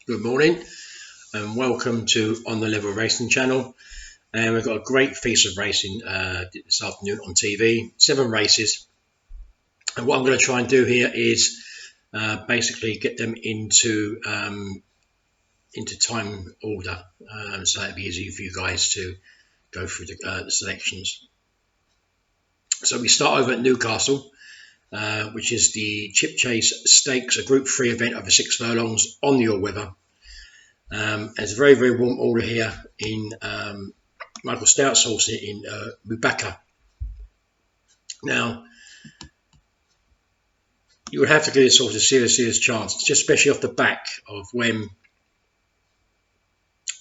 Good morning and welcome to On the Level Racing channel. And we've got a great feast of racing this afternoon on TV, 7 races. And what I'm going to try and do here is basically get them into time order, so it'll be easy for you guys to go through the selections. So we start over at Newcastle, which is the Chip Chase Stakes, a Group 3 event over 6 furlongs on the all-weather. It's a very, very warm order here in Michael Stout's horse here in Mubaka. Now, you would have to give this horse a serious chance, just especially off the back of when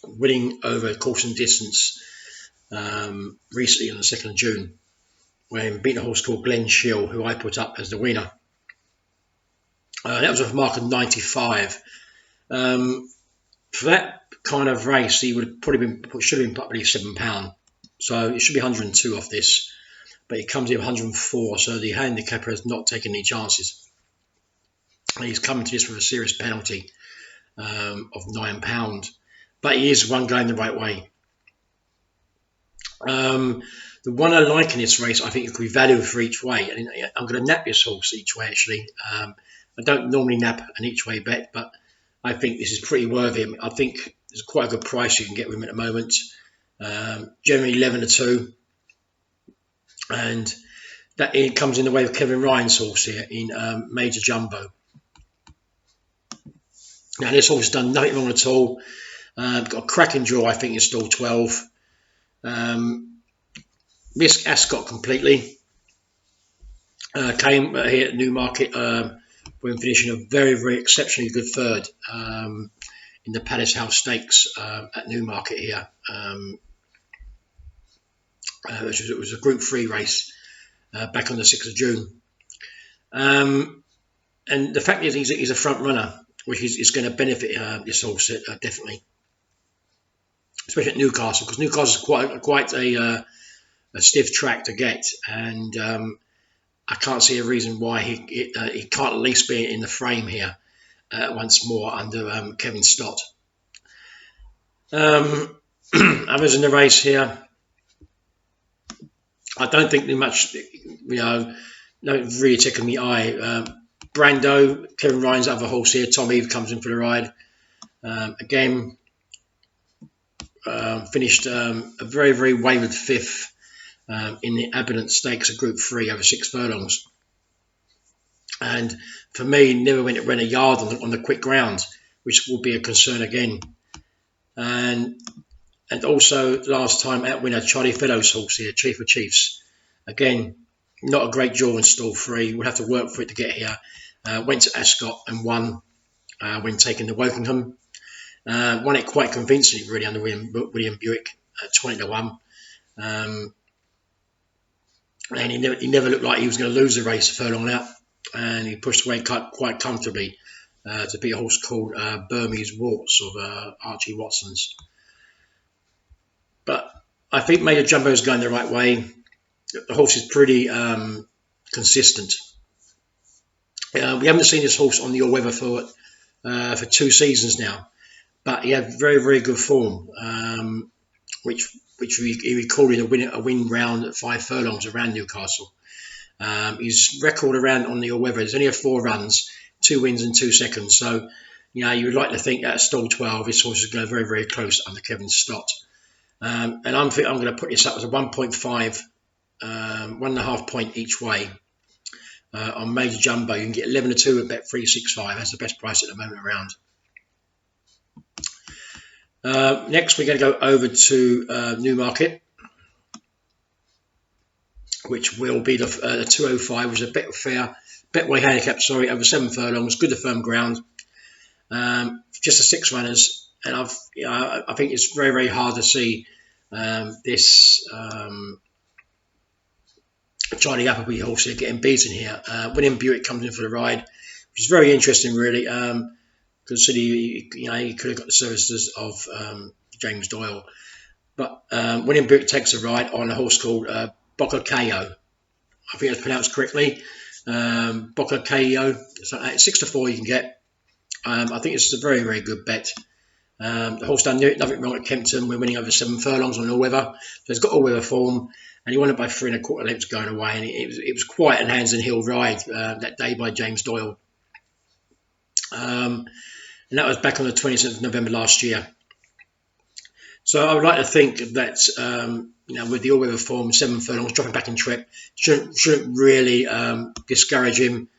winning over course and distance recently on the 2nd of June, when beating a horse called Glen Shiel, who I put up as the winner. That was a mark of 95. For that kind of race, he would have probably should have been probably £7, so it should be 102 off this, but he comes in 104, so the handicapper has not taken any chances, and he's coming to this with a serious penalty of £9, but he is one going the right way. The one I like in this race, I think it could be value for each way, and I'm going to nap this horse each way actually. I don't normally nap an each way bet, but I think this is pretty worthy. I think there's quite a good price you can get with him at the moment. Generally 11-2. And that it comes in the way of Kevin Ryan's horse here in Major Jumbo. Now this horse has done nothing wrong at all. Got a cracking draw, I think, in stall 12. Missed Ascot completely. Came here at Newmarket when finishing a very, very exceptionally good third in the Palace House Stakes at Newmarket here. It was a Group 3 race back on the 6th of June. And the fact is he's a front runner, which is going to benefit this horse definitely. Especially at Newcastle, because Newcastle is quite a stiff track to get, and I can't see a reason why he can't at least be in the frame here once more under Kevin Stott. Others in the race here, I don't think much, don't really taken the eye. Brando, Kevin Ryan's other horse here, Tom Eve comes in for the ride. Again, finished a very, very wayward 5th. In the Abundant Stakes of Group 3 over 6 furlongs, and for me never ran a yard on the quick ground, which will be a concern again. And also last time out winner Charlie Fellowes' horse here, Chief of Chiefs, again not a great draw in stall 3. We'll have to work for it to get here. Went to Ascot and won when taking the Wokingham. Won it quite convincingly really under William Buick at 20-1. And he never looked like he was going to lose the race a furlong out, and he pushed away quite comfortably to beat a horse called Burmese Warts of Archie Watson's. But I think Major Jumbo is going the right way. The horse is pretty consistent. We haven't seen this horse on the all-weather for 2 seasons now, but he had very, very good form, which he recorded a win round at 5 furlongs around Newcastle. His record around on the all-weather is only 4 runs, 2 wins and 2 seconds. So, you would like to think that at stall 12, this horse is going very, very close under Kevin Stott. And I'm going to put this up as a 1.5, 1.5 point each way on Major Jumbo. You can get 11-2 at Bet365. That's the best price at the moment around. Next, we're going to go over to Newmarket, which will be the 205, which is a Betway handicap, over 7 furlongs, good to firm ground. Just the 6 runners, and I think it's very, very hard to see this Charlie Appleby horse here getting beaten here. William Buick comes in for the ride, which is very interesting, really. Consider he could have got the services of James Doyle, but William Buick takes a ride on a horse called Bocacayo. I think it's pronounced correctly. Bocacayo. 6-4 you can get. I think this is a very, very good bet. The horse done nothing wrong at Kempton. We're winning over 7 furlongs on all weather, so it's got all weather form, and he won it by 3 1/4 lengths going away, and it was quite an hands and hill ride that day by James Doyle, and that was back on the 27th of November last year. So I would like to think that with the all weather form, 7 furlongs, dropping back in trip, shouldn't really discourage him.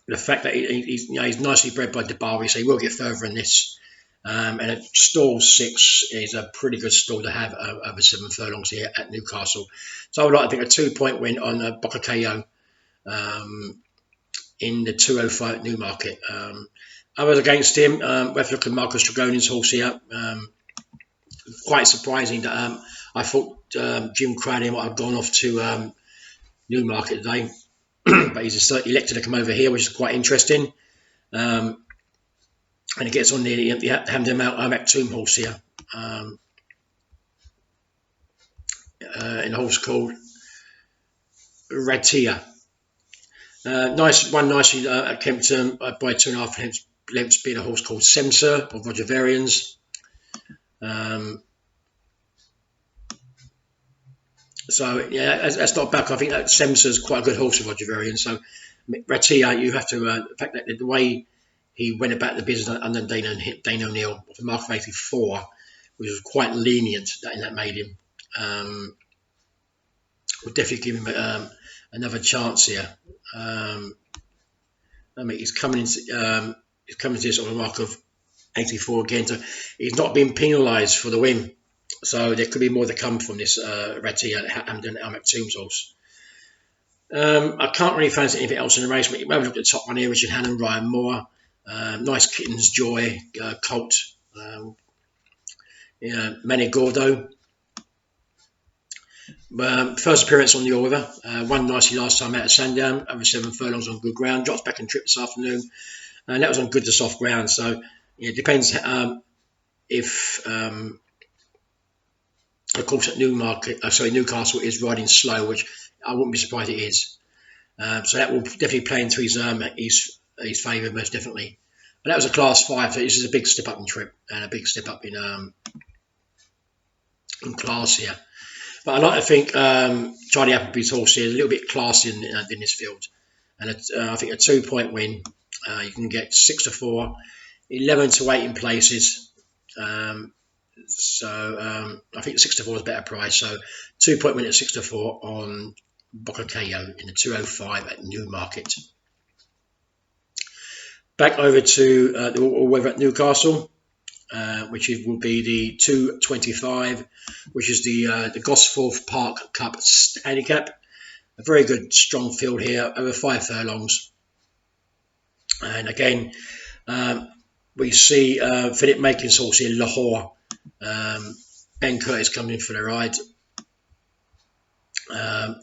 The fact that he's nicely bred by Debari, so he will get further in this. And a stall 6 is a pretty good stall to have over 7 furlongs here at Newcastle. So I would like to think a 2-point win on Bocacayo in the 205 at Newmarket. Others against him, we have to look at Marcus Dragoni's horse here. Quite surprising that I thought Jim Cradley might have gone off to Newmarket today. But he's elected to come over here, which is quite interesting. And he gets on the Hamden Mount Tomb horse here. In a horse called Ratia. Nicely at Kempton by 2.5 lengths, being a horse called Semser of Roger Varian's. So yeah, that's not bad. I think that Semser is quite a good horse of Roger Varian. So Ratia, you have to the fact that the way he went about the business under Dane O'Neill for mark of 84, which was quite lenient that made him. We'll definitely give him another chance here. He's coming into this on a mark of 84 again, so he's not been penalised for the win. So there could be more to come from this Ratia at Hamden Tombs horse. I can't really fancy anything else in the race, but you maybe look at the top one here, Richard Hannon, Ryan Moore, nice Kitten's Joy, Colt, Manny Gordo. First appearance on the all weather, won nicely last time out at Sandown, over 7 furlongs on good ground, drops back in trip this afternoon, and that was on good to soft ground. So it depends if of course at Newcastle is riding slow, which I wouldn't be surprised it is. So that will definitely play into his favour, most definitely. But that was a class 5, so this is a big step up in trip and a big step up in class here. But I like to think Charlie Appleby's horse here is a little bit classy in this field, and I think a 2-point win. You can get 6-4, 11-8 in places. So I think 6-4 is a better price. So 2-point win at 6-4 on Bocacayo in the 205 at Newmarket. Back over to the all weather at Newcastle, which will be the 225, which is the Gosforth Park Cup handicap. A very good, strong field here, over 5 furlongs. And again, we see Philip Makin's horse here, Lahore. Ben Curtis coming in for the ride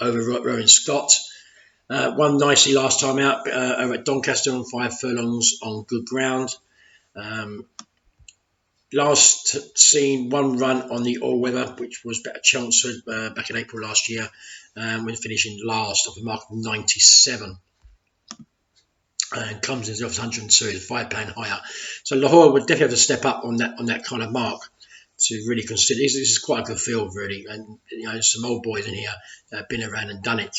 over Rowan Scott. Won nicely last time out over at Doncaster on 5 furlongs on good ground. Last seen 1 run on the all weather, which was at Chelmsford back in April last year, when finishing last off a mark of 97. And comes in off 102, is £5 higher. So Lahore would definitely have to step up on that kind of mark to really consider. This is quite a good field, really, and some old boys in here that have been around and done it.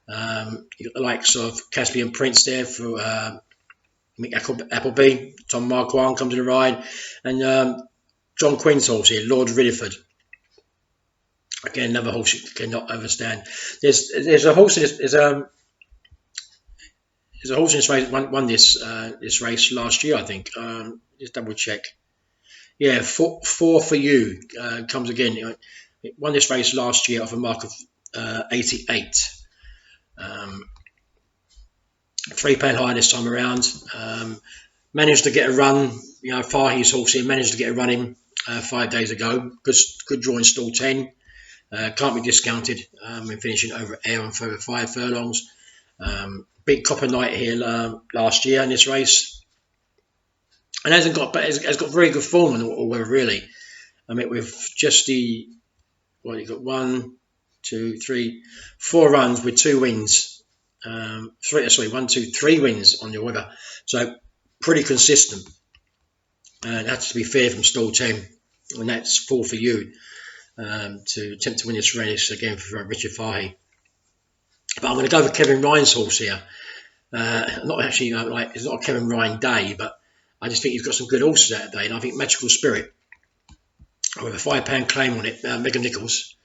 You've got the likes of Caspian Prince there for Mick Appleby, Tom Marquand comes to the ride, and John Quinn's horse here, Lord Ridderford. Again, another horse you cannot overstand. There's a horse in this. There's a horse in this race won this race last year, I think. Just double check. Yeah, four for you comes again. It won this race last year off a mark of 88. £3 higher this time around. Managed to get a run. Fahey's horse here managed to get a run in 5 days ago. Good draw in stall 10. Can't be discounted when finishing over air on over 5 furlongs. Beat Copper Knight here last year in this race, and has got very good form on all weather, really. I mean, with just you got 1, 2, 3, 4 runs with 2 wins three wins on the weather. So pretty consistent. And that's to be fair from stall 10. And that's 4 for you to attempt to win this race again for Richard Fahey. But I'm going to go for Kevin Ryan's horse here. Not actually it's not a Kevin Ryan day, but I just think he's got some good horses that day. And I think Magical Spirit, with a £5 claim on it, Megan Nichols,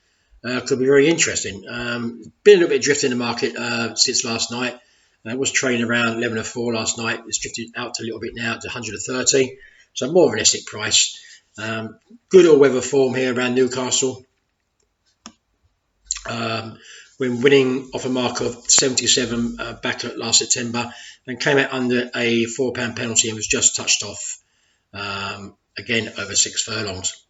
could be very interesting. Been a little bit adrift in the market since last night. Was trading around 11.04 last night. It's drifted out a little bit now to 130. So more of an Essex price. Good all-weather form here around Newcastle. When winning off a mark of 77 back at last September, and came out under a £4 penalty and was just touched off again over 6 furlongs.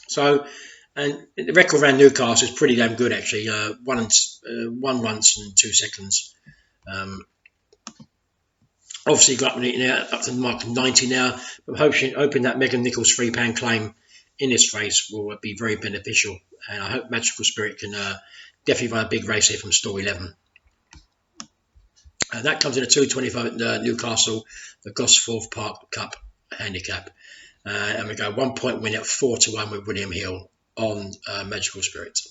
So, and the record around Newcastle is pretty damn good actually. One once and 2 seconds. Obviously got up to the mark of 90 now, but hoping that Megan Nichols' £3 claim in this race will be very beneficial, and I hope Magical Spirit can definitely run a big race here from stall 11. And that comes in a 225 at Newcastle, the Gosforth Park Cup handicap, and we go 1 point win at 4-1 with William Hill on Magical Spirit.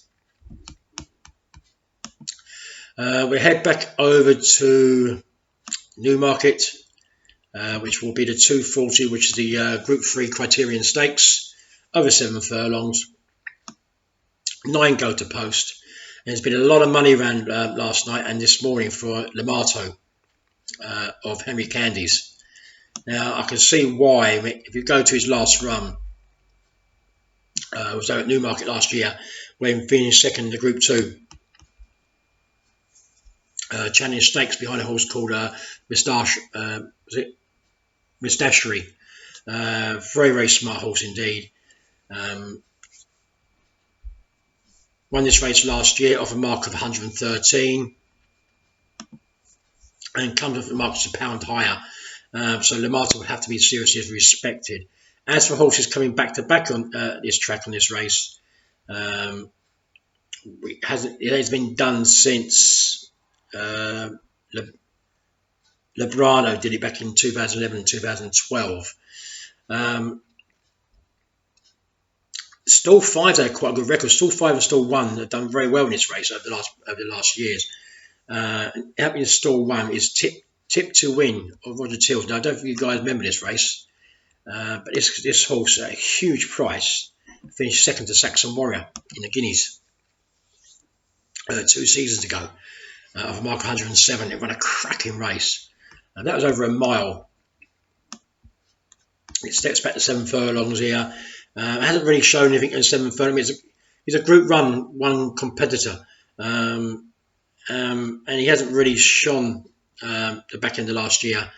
We head back over to Newmarket, which will be the 240, which is the Group 3 Criterion Stakes, over 7 furlongs. 9 go to post. And there's been a lot of money around last night and this morning for Lamato of Henry Candies. Now, I can see why. If you go to his last run, was there at Newmarket last year, when he finished second in the Group 2. Challenge Stakes behind a horse called Mistachery. Very, very smart horse indeed. Won this race last year off a mark of 113 and comes off the mark just a pound higher. So Lamato would have to be seriously respected. As for horses coming back to back on this track on this race, it has been done since Lebrano did it back in 2011 and 2012. Stall 5 had quite a good record. Stall 5 and Stall 1 have done very well in this race over the last years. Happening in Stall 1 is Tip to Win of Roger Tills. Now, I don't think you guys remember this race, but this horse at a huge price finished second to Saxon Warrior in the Guineas 2 seasons ago. Of a mark 107, it ran a cracking race. And that was over a mile. It steps back to 7 furlongs here. Hasn't really shown anything in 7 furlongs. He's a Group 1 competitor. And he hasn't really shone the back end of last year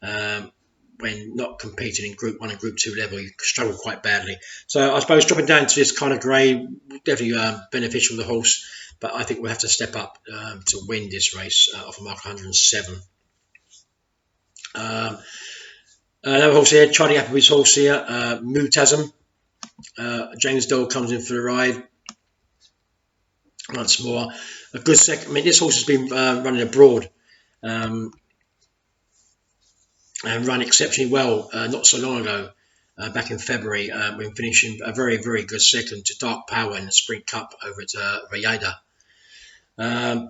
when not competing in Group 1 and Group 2 level. He struggled quite badly. So I suppose dropping down to this kind of grade, definitely beneficial to the horse. But I think we'll have to step up to win this race off a mark 107. Another horse here, Charlie Appleby's horse here, Mutasm. James Dole comes in for the ride once more. A good second. I mean, this horse has been running abroad and run exceptionally well not so long ago, back in February, when finishing a very, very good second to Dark Power in the Sprint Cup over at Rayada.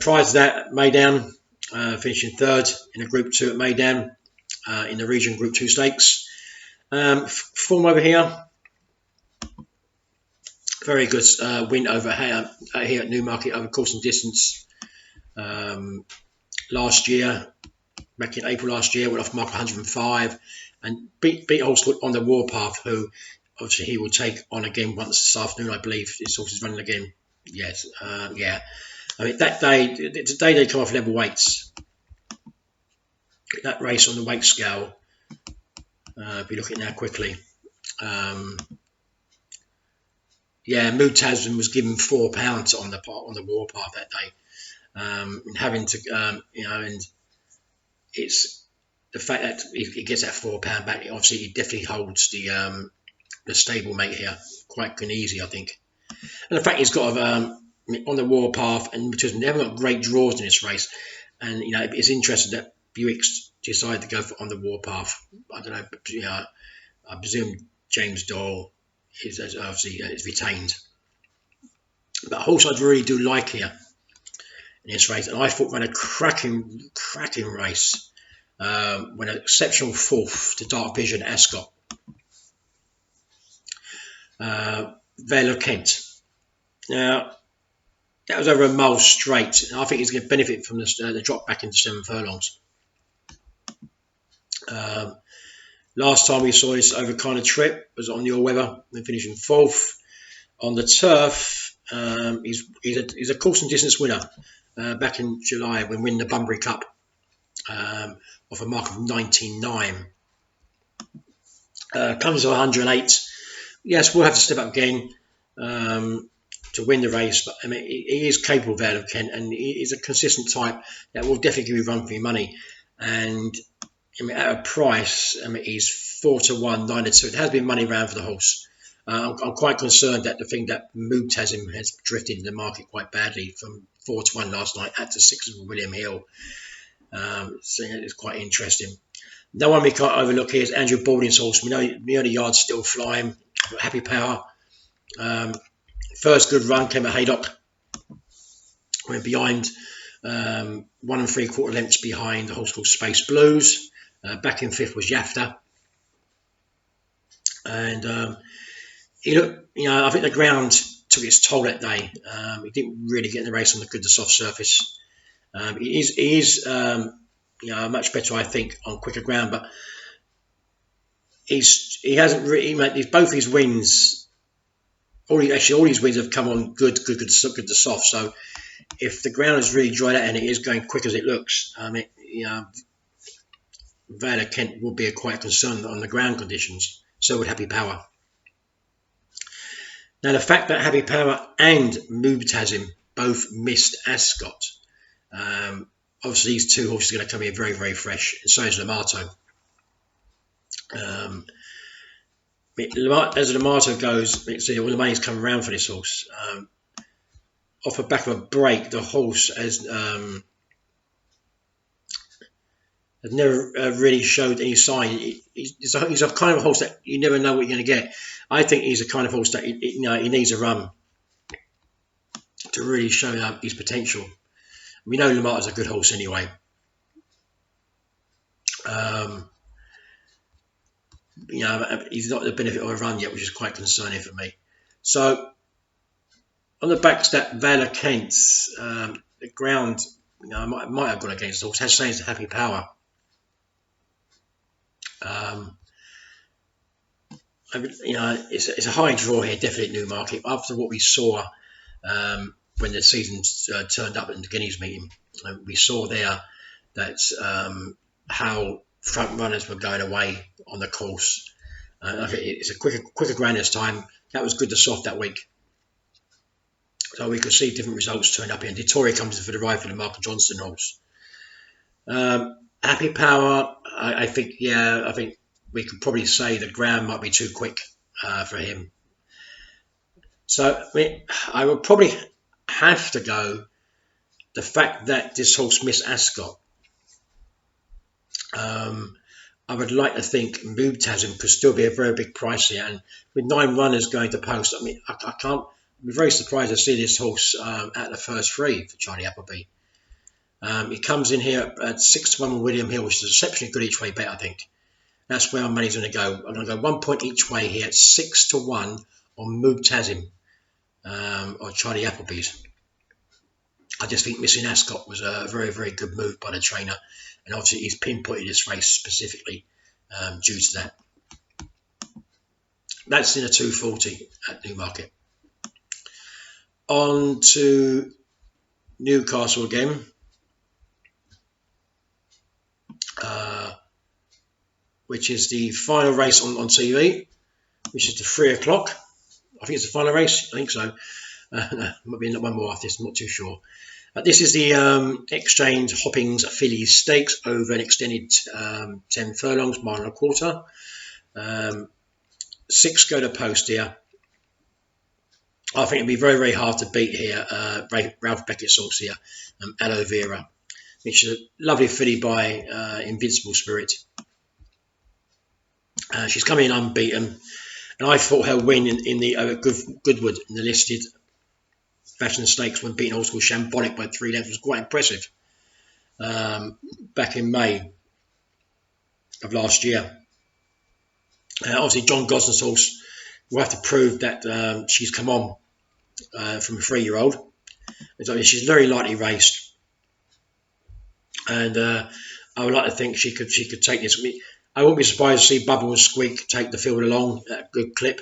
Prior to that, Maydown finishing third in a Group 2 at Maydown in the region Group 2 stakes. Form over here, very good win over here at Newmarket over course and distance last year, back in April last year, went off mark 105 and beat a horse on the Warpath, who obviously he will take on again once this afternoon, I believe. This horse is running again. Yes, yeah. I mean, that day, today they come off level weights. That race on the weight scale, if you look at it now quickly, yeah, Mutasm was given £4 on the Warpath that day, and having to, and it's the fact that he gets that £4 back. Obviously, he definitely holds the stablemate here quite good and easy, I think, and the fact he's got on the Warpath and Mutasm, they haven't got great draws in this race. and it's interesting that Buick's decided to go on the warpath. I don't know, but, I presume James Doyle is obviously is retained. But a horse I really do like here in this race, and I thought ran a cracking race. Went an exceptional fourth to Dark Vision Ascot. Vale of Kent. Now, that was over a mile straight. And I think he's going to benefit from the drop back into 7 furlongs. Last time we saw this over kind of trip was on the all-weather and finishing 4th. On the turf, he's a course and distance winner back in July when winning the Bunbury Cup off a mark of 99. Comes to 108. Yes, we'll have to step up again to win the race, but I mean, he is capable of Vale of Kent, and he is a consistent type that will definitely give you a run for your money. And I mean, at a price, I mean, he's 4 to 1, 9 to 2. It has been money round for the horse. I'm quite concerned that the thing that Moobtasm has drifted in the market quite badly from 4 to 1 last night out to 6 of William Hill. So it's quite interesting. No one we can't overlook here is Andrew Balding's horse. We know the yard's still flying. Happy Power. First good run came at Haydock. Went behind 1 3/4 lengths behind the horse called Space Blues. Back in 5th was Yafta. And he looked, I think the ground took its toll that day. He didn't really get in the race on the good to soft surface. He is much better, I think, on quicker ground, but he hasn't really made both his wins. All his wins have come on good to soft. So if the ground is really dried out and it is going quick as it looks, Vale of Kent will be quite concerned on the ground conditions. So would Happy Power. Now the fact that Happy Power and Moobtasm both missed Ascot. Obviously, these 2 horses are going to come here very, very fresh, and so is Lamato. As Lamato goes, see, all the money's come around for this horse. Off the back of a break, the horse has never really showed any sign. He's a kind of horse that you never know what you're going to get. I think he's a kind of horse that he needs a run to really show his potential. We know Lamar's a good horse anyway. He's not the benefit of a run yet, which is quite concerning for me. So, on the backs that Vale of Kent's, the ground, might have gone against the horse. Has changed to Happy Power. It's a high draw here, definitely at Newmarket. After what we saw when the season turned up at the Guineas meeting, we saw there that how front runners were going away on the course. I think it's a quicker ground this time. That was good to soft that week. So we could see different results turn up here. And Dettori comes in for the ride for the Michael Johnston horse. Happy Power, I think we could probably say the ground might be too quick for him. So I would probably have to go the fact that this horse missed Ascot. I would like to think Moobtasm could still be a very big price here, and with 9 runners going to post, I can't be very surprised to see this horse at the first 3 for Charlie Appleby. He comes in here at 6 to 1 with William Hill, which is exceptionally good each way bet, I think. That's where our money's going to go. I'm going to go 1 point each way here at 6 to 1 on Moobtasm or Charlie Appleby's. I just think missing Ascot was a very, very good move by the trainer. And obviously he's pinpointed this race specifically due to that. That's in a 240 at Newmarket. On to Newcastle again. Which is the final race on TV, which is the 3 o'clock. I think it's the final race. I think so. Might be one more after this. I'm not too sure. This is the Exchange Hoppings Fillies Stakes over an extended 10 furlongs, mile and a quarter. 6 go to post here. I think it'd be very, very hard to beat here. Ralph Beckett's horse here, Aloe Vera. which is a lovely filly by Invincible Spirit. She's coming in unbeaten, and I thought her win in the Goodwood in the listed Fashion Stakes when beating Old School Shambolic by 3 lengths was quite impressive back in May of last year. Obviously, John Gosden's horse will have to prove that she's come on from a 3-year-old. She's very lightly raced, and I would like to think she could take this. I wouldn't be surprised to see Bubble and Squeak take the field along at a good clip.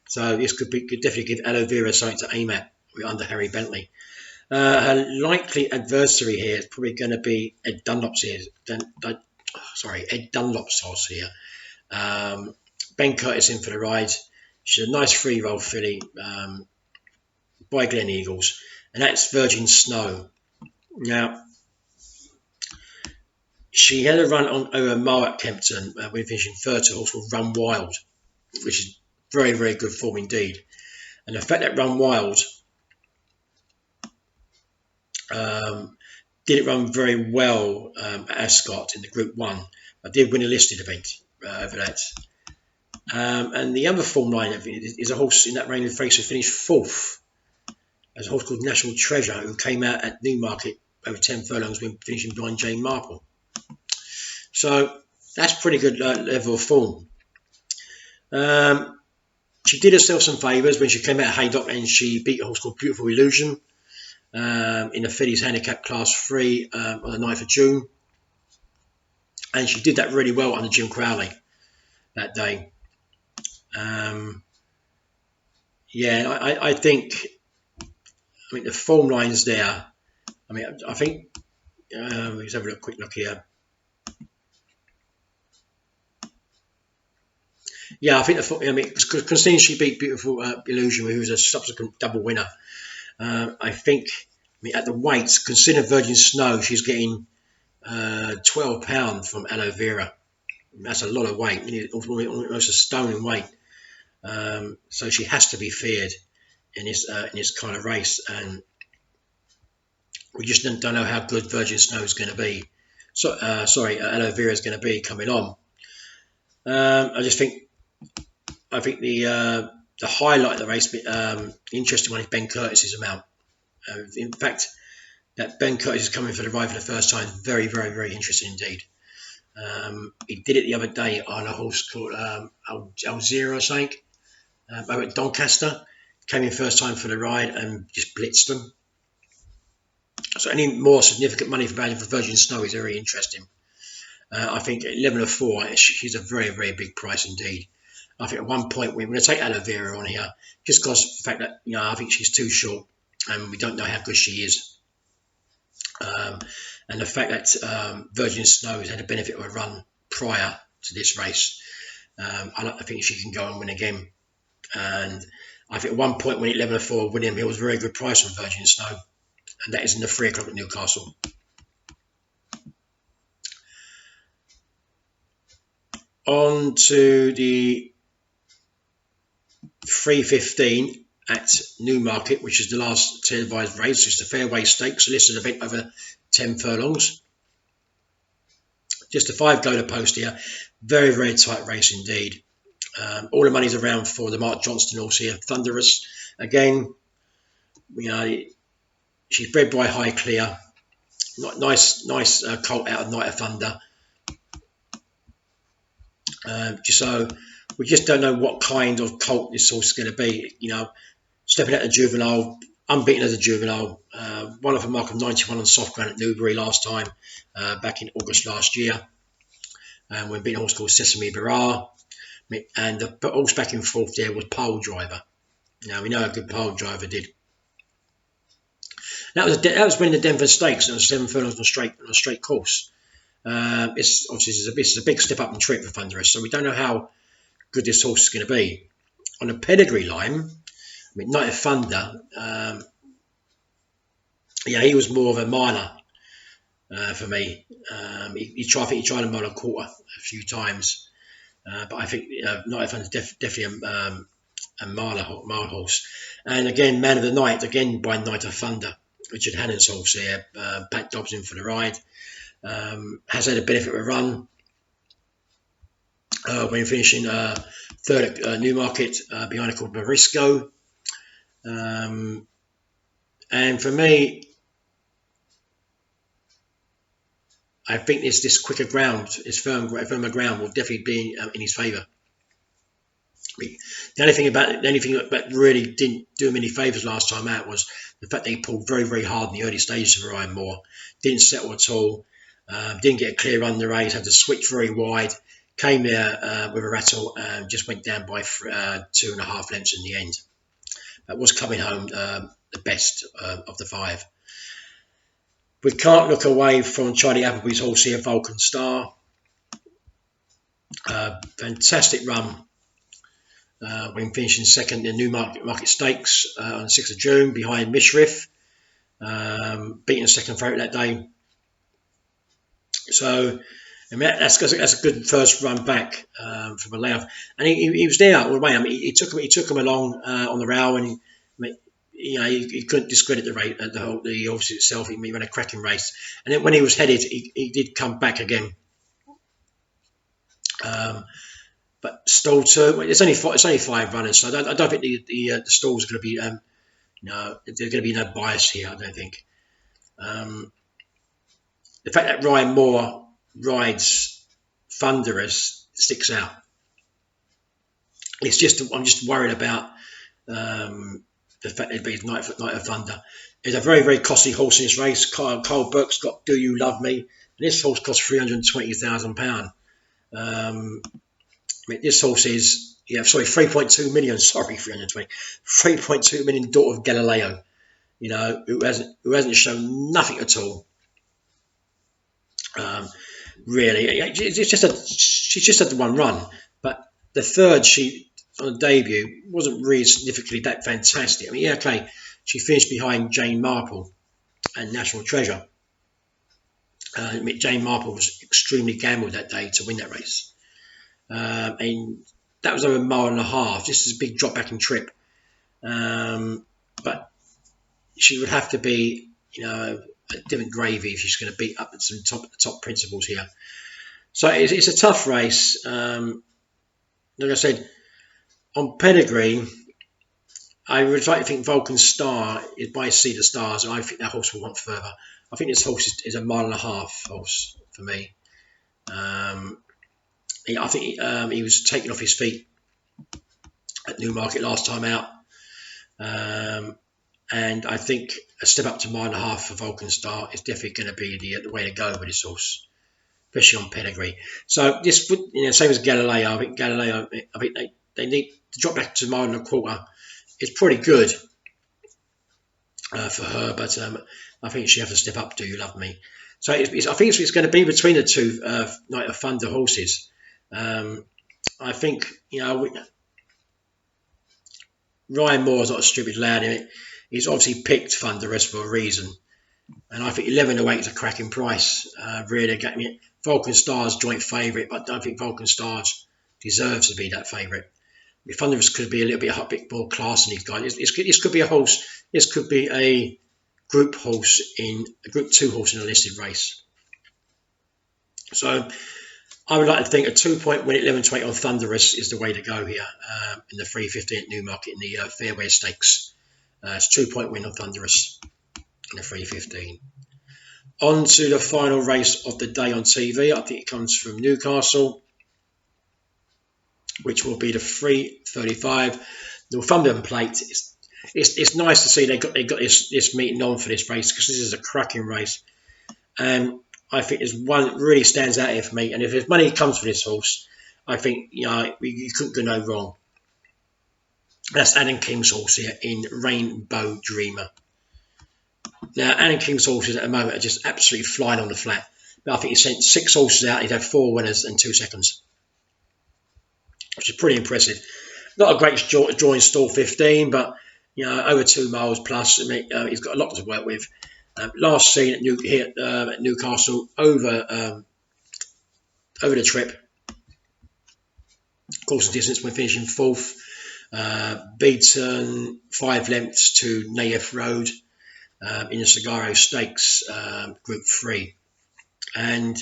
So this could definitely give Aloe Vera something to aim at under Harry Bentley. Her likely adversary here is probably going to be Ed Dunlop's here. Ed Dunlop's horse here. Ben Curtis in for the ride. She's a nice 3-year-old filly by Glen Eagles, and that's Virgin Snow. Now, she had a run on over a mile at Kempton when finishing third to a horse called Run Wild, which is very, very good form indeed. And the fact that Run Wild didn't run very well at Ascot in the Group 1, but did win a listed event over that. And the other form line is a horse in that range of race who finished 4th. There's a horse called National Treasure who came out at Newmarket over 10 furlongs when finishing behind Jane Marple. So that's pretty good level of form. She did herself some favours when she came out of Haydock and she beat a horse called Beautiful Illusion in the fillies handicap class 3 on the 9th of June. And she did that really well under Jim Crowley that day. I think the form line's there. I think let's have a quick look here. Yeah, I think considering she beat Beautiful Illusion, who was a subsequent double winner. I think at the weights, consider Virgin Snow, she's getting £12 from Aloe Vera. That's a lot of weight, almost a stone in weight. So she has to be feared in this kind of race, and we just don't know how good Virgin Snow is going to be. Aloe Vera is going to be coming on. I think the highlight of the race, the interesting one is Ben Curtis's amount. In fact, that Ben Curtis is coming for the ride for the first time. Very, very, very interesting indeed. He did it the other day on a horse called Alzira, I think, over at Doncaster. Came in first time for the ride and just blitzed them. So any more significant money for Virgin Snow is very interesting. I think 11 or 4, she's a very, very big price indeed. I think at one point we're going to take Aloe Vera on here, just because of the fact that I think she's too short and we don't know how good she is. And the fact that Virgin Snow has had the benefit of a run prior to this race, I like to think she can go and win again. And I think at one point when 11 or 4, William Hill was a very good price on Virgin Snow, and that is in the 3 o'clock at Newcastle. On to the 3:15 at Newmarket, which is the last televised race. It's the Fairway Stakes, a listed event over 10 furlongs. Just a 5 go to post here. Very, very tight race indeed. All the money's around for the Mark Johnston horse here. Thunderous. Again, she's bred by High Clear. Nice colt out of Night of Thunder. So we just don't know what kind of colt this horse is going to be. Stepping out of juvenile, unbeaten as a juvenile, won off a mark of 91 on soft ground at Newbury last time, back in August last year. When beating a horse called Sesame Barra, and the horse back in 4th there was Pole Driver. Now we know how good Pole Driver did. That was winning the Denver Stakes, and it was 7 furlongs on a straight course. This is a big step up in trip for Thunderous, so we don't know how good this horse is going to be. On a pedigree line, Night of Thunder, he was more of a miler for me. He tried a mile and a quarter a few times, but I think Night of Thunder is definitely a mile horse. And again, Man of the Night, again by Night of Thunder. Richard Hannon's horse here. Pat Dobbs in for the ride. Has had a benefit of a run when finishing third at Newmarket behind a called Morisco. And for me, I think this quicker ground, this firmer ground, will definitely be in his favour. The only thing that really didn't do him any favours last time out was the fact that he pulled very, very hard in the early stages of Ryan Moore. Didn't settle at all. Didn't get a clear run in the race. Had to switch very wide. Came there with a rattle and just went down by 2.5 lengths in the end. That was coming home the best of the 5. We can't look away from Charlie Appleby's horse here, Vulcan Star. Fantastic run when finishing second in Newmarket Stakes on the 6th of June behind Mishriff, beating the second favourite that day. So that's a good first run back from a layoff, and he was there all the way. I mean, he took him along on the rail, and he couldn't discredit the horse itself. He ran a cracking race, and then when he was headed, he did come back again. But stall 2, it's only 5 runners, so I don't think the stall's going to be there's going to be no bias here. I don't think. The fact that Ryan Moore rides Thunderous sticks out. I'm just worried about the fact that it'd be Night of Thunder. It's a very, very costly horse in this race. Carl Burke's got Do You Love Me, and this horse costs £320,000. This horse is 3.2 million. Sorry, 3.2 million. Daughter of Galileo, who hasn't shown nothing at all. Really, she's just had the one run, but the third on the debut wasn't really significantly that fantastic. I mean, okay, she finished behind Jane Marple and National Treasure. Jane Marple was extremely gambled that day to win that race. And that was over 1.5 miles. This is a big drop back in trip. But she would have to be, a different gravy if she's going to beat up some top principles here. So it's a tough race. Like I said, on pedigree, I would like to think Vulcan Star is by Sea the Stars, and I think that horse will want further. I think this horse is a 1.5 mile horse for me. I think he was taken off his feet at Newmarket last time out. And I think a step up to 1.5 miles for Vulcan Star is definitely going to be the way to go with this horse, especially on pedigree. So this, same as Galileo. I think they need to drop back to 1.25 miles. It's pretty good for her, but I think she has to step up. Do You Love Me? So I think it's going to be between the two Night of Thunder horses. I think Ryan Moore's not a stupid lad in it. He's obviously picked Thunderous for a reason, and I think 11.08 is a cracking price. Really, Vulcan Star's joint favourite, but I don't think Vulcan Star's deserves to be that favourite. Thunderous could be a little bit more class in these guys. This could be a horse. This could be a Group 2 horse in a listed race. So I would like to think a 2-point win at 11.28 on Thunderous is the way to go here in the 3.15 at Newmarket in the Fairway Stakes. It's a 2-point win on Thunderous in the 3.15. On to the final race of the day on TV. I think it comes from Newcastle, which will be the 3.35 Northumberland Plate. It's nice to see they got this meeting on for this race, because this is a cracking race. And I think there's one that really stands out here for me. And if there's money comes for this horse, I think you couldn't go no wrong. That's Adam King's horse here in Rainbow Dreamer. Now, Adam King's horses at the moment are just absolutely flying on the flat. But I think he sent 6 horses out. He'd had 4 winners in 2 seconds, which is pretty impressive. Not a great drawing stall 15, but over 2 miles plus. He's got a lot to work with. Last seen at Newcastle over the trip, course and distance, when finishing 4th, beaten 5 lengths to Naif Road. in the Sagaro Stakes Group 3, and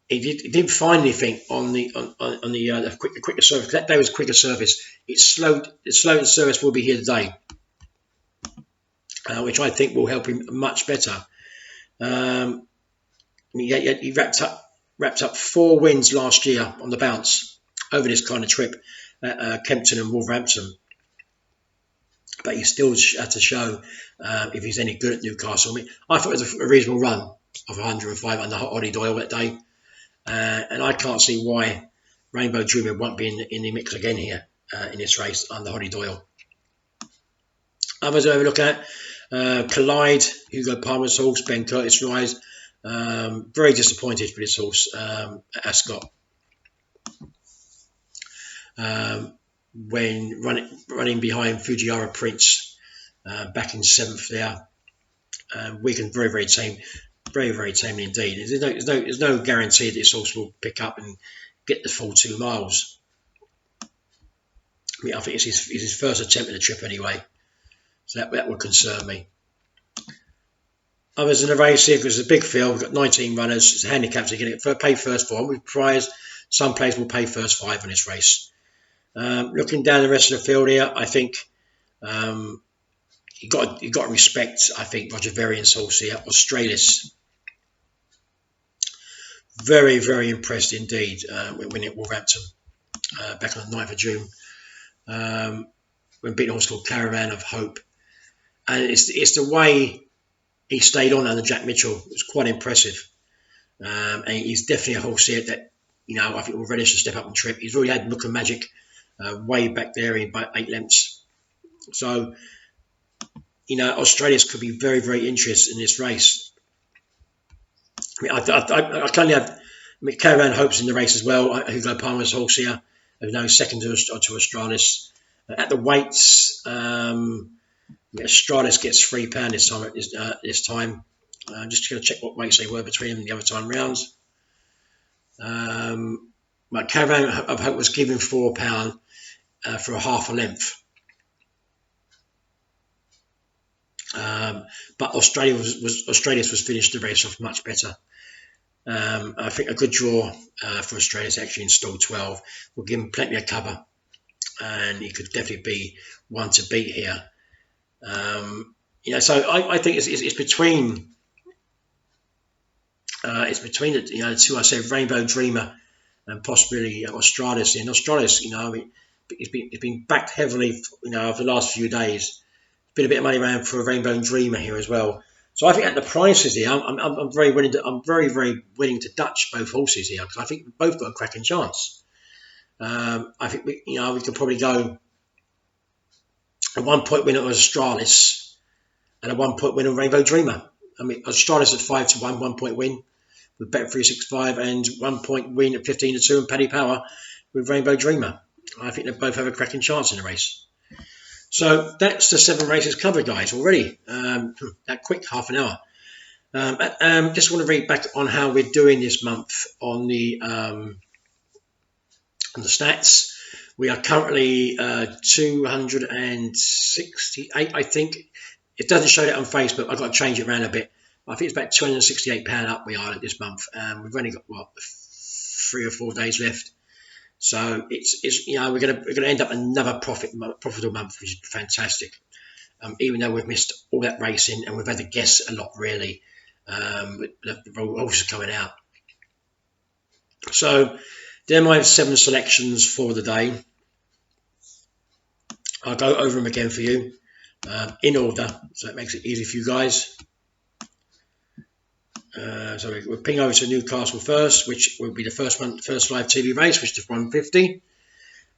he didn't find anything on the quicker service. That day was quicker service. It's slowed. The slow service will be here today, which I think will help him much better. He wrapped up 4 wins last year on the bounce over this kind of trip at Kempton and Wolverhampton. But he still had to show if he's any good at Newcastle. I mean, I thought it was a reasonable run of 105 under Hoddy Doyle that day. And I can't see why Rainbow Dreamer won't be in the mix again here in this race under Hoddy Doyle. Others I look at, Collide, Hugo Palmer's horse, Ben Curtis Rise. Very disappointed for this horse at Ascot. When running behind Fujiwara Prince back in 7th there. Wigan very, very tame. Very, very tame indeed. There's no guarantee that this horse will pick up and get the full 2 miles. I mean, I think it's his first attempt at the trip anyway, so that would concern me. Others in the race here, because it's a big field, we've got 19 runners. It's handicaps, so you're going to pay first 4 with prize. Some players will pay first 5 in this race. Looking down the rest of the field here, I think you got to respect, I think, Roger Varian's horse here, Australis. Very, very impressed indeed with winning at Wolverhampton back on the 9th of June when beating a horse called Caravan of Hope. And it's the way he stayed on under Jack Mitchell. It was quite impressive. And he's definitely a horse here that, I think will relish to step up and trip. He's already had Look and Magic way back there in about 8 lengths. So, Australians could be very, very interested in this race. I mean, I currently have Caravan Hopes in the race as well. Hugo Palmer's horse here, second to Australis. At the weights, Australis gets £3 this time. I'm just going to check what weights they were between them the other time rounds. But Caravan of Hope was given £4 for a half a length. But Australis was finished the race off much better. I think a good draw for Australis actually in stall 12 will give him plenty of cover, and he could definitely be one to beat here. So I think it's between the 2. I said Rainbow Dreamer and possibly Australis. And Australis, it's been backed heavily, over the last few days. Been a bit of money around for a Rainbow Dreamer here as well. So I think at the prices here, I'm very willing to Dutch both horses here, because I think we've both got a cracking chance. I think we could probably go a 1 point win at Australis and a 1 point win on Rainbow Dreamer. I mean, Australis at 5 to 1, 1 point win with Bet365, and 1 point win at 15 to 2 and Paddy Power with Rainbow Dreamer. I think they both have a cracking chance in the race. So that's the 7 races covered, guys, already. That quick half an hour. Just want to read back on how we're doing this month on the stats. We are currently 268, I think. It doesn't show that on Facebook. I've got to change it around a bit. I think it's about £268 up we are this month. We've only got 3 or 4 days left. So it's we're gonna end up another profitable month, which is fantastic. Even though we've missed all that racing and we've had to guess a lot really, the horses coming out. So there are my 7 selections for the day. I'll go over them again for you in order, so it makes it easy for you guys. So we'll ping over to Newcastle first, which will be the first live TV race, which is 150,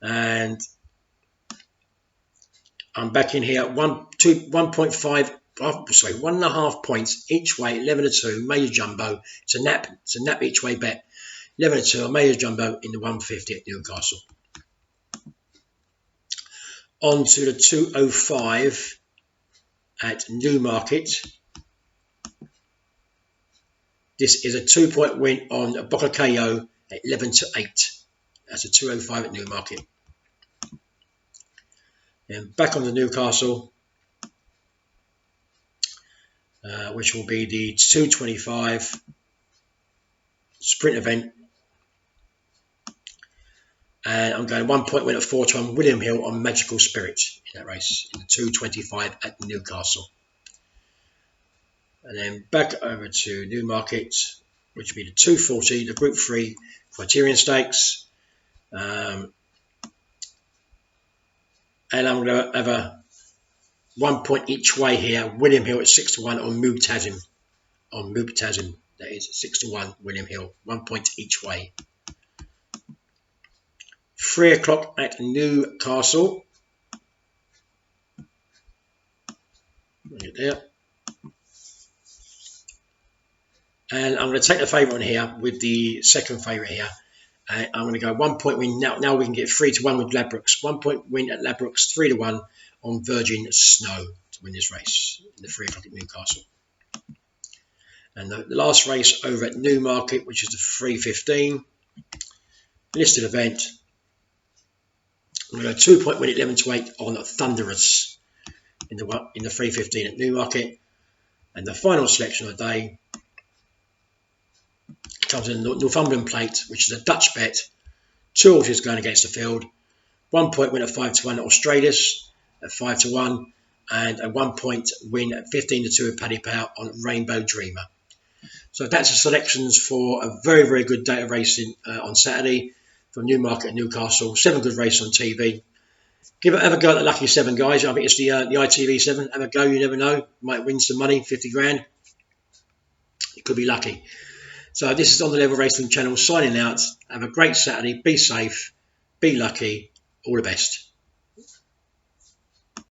and I'm back in here at 1.5 points each way, 11 to 2 major jumbo. It's a nap each way bet, 11 to 2 major jumbo in the 150 at Newcastle. On to the 205 at Newmarket. This is a 2-point win on Boca KO at 11 to 8. That's a 205 at Newmarket. And back on the Newcastle, which will be the 225 sprint event. And I'm going 1 point win at 4-1 William Hill on Magical Spirit in that race, in the 225 at Newcastle. And then back over to Newmarket, which will be the 240, the Group 3 Criterion Stakes. And I'm going to have a 1 point each way here. William Hill at 6-1 on Mubtazim. That is 6-1 William Hill. 1 point each way. 3 o'clock at Newcastle. Bring it there. And I'm going to take the favourite on here with the second favourite here. I'm going to go 1 point win. Now we can get 3-1 with Ladbrokes. 1 point win at Ladbrokes, 3-1 on Virgin Snow to win this race in the 3 o'clock at Newcastle. And the last race over at Newmarket, which is the 3:15 listed event. I'm going to go 2 point win at 11-8 on Thunderous in the 3:15 at Newmarket. And the final selection of the day comes in the Northumberland Plate, which is a Dutch bet. 2 horses going against the field. 1 point win at 5-1 at Australis at 5-1, and a 1 point win at 15-2 at Paddy Power on Rainbow Dreamer. So that's the selections for a very, very good day of racing on Saturday from Newmarket and Newcastle. 7 good races on TV. Have a go at the Lucky 7, guys. I think it's the ITV 7. Have a go, you never know. Might win some money, 50 grand. You could be lucky. So this is On The Level Racing channel signing out. Have a great Saturday. Be safe. Be lucky. All the best.